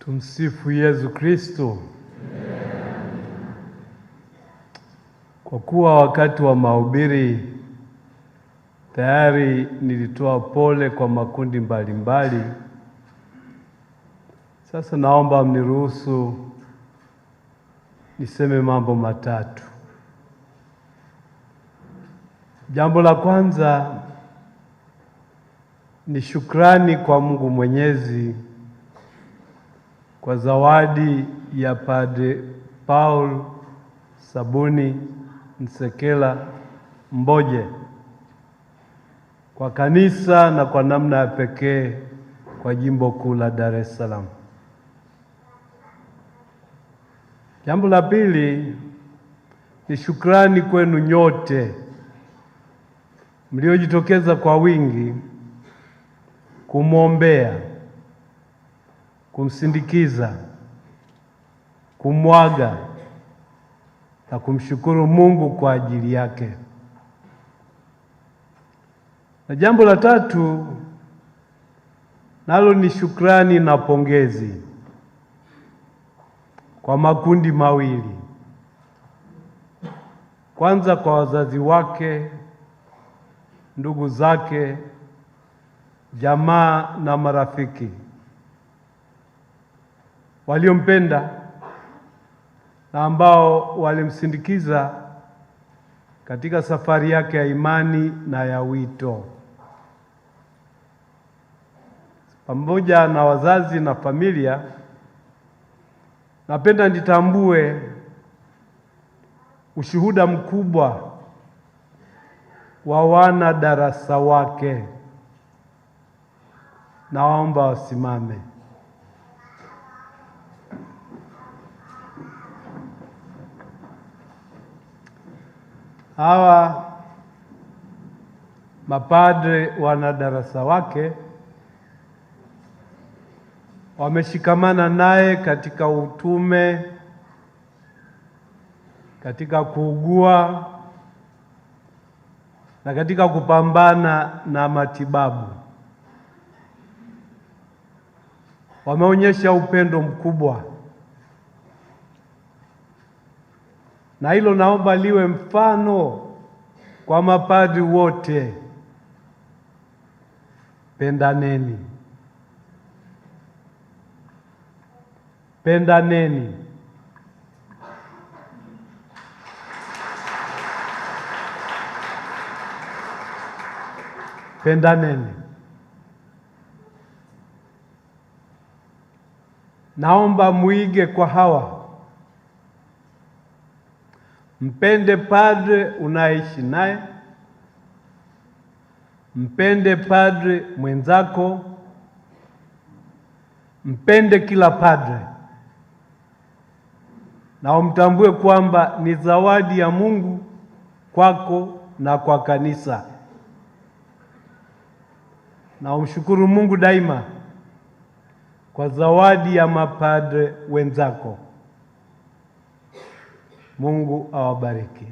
Tumsifu Yesu Kristo. Kwa kuwa wakati wa mahubiri tayari nilitoa pole kwa makundi mbalimbali, sasa naomba mniruhusu niseme mambo matatu. Jambo la kwanza ni shukrani kwa Mungu Mwenyezi kwa zawadi ya Padre Paul Sabuni Nsekela Mboje kwa kanisa na kwa namna ya pekee kwa jimbo kuu la Dar es Salaam. Jambo la pili ni shukrani kwenu nyote mliojitokeza kwa wingi kumwombea, kumsindikiza, kumwaga na kumshukuru Mungu kwa ajili yake. Na jambo la tatu nalo ni shukrani na pongezi kwa makundi mawili. Kwanza kwa wazazi wake, ndugu zake, jamaa na marafiki waliompenda na ambao walimsindikiza katika safari yake ya imani na ya wito. Pamoja na wazazi na familia, napenda nitambue ushuhuda mkubwa wa wana darasa wake. Naomba wasimame. Hawa mapadre wana darasa wake wameshikamana naye katika utume, katika kuugua na katika kupambana na matibabu. Wameonyesha upendo mkubwa, na hilo naomba liwe mfano kwa mapadri wote. Pendaneni, pendaneni. Pendaneni. Naomba muige kwa hawa. Mpende padre unaishi naye, mpende padre mwenzako, mpende kila padre, na umtambue kwamba ni zawadi ya Mungu kwako na kwa kanisa. Na umshukuru Mungu daima kwa zawadi ya mapadre wenzako. Mungu awabariki.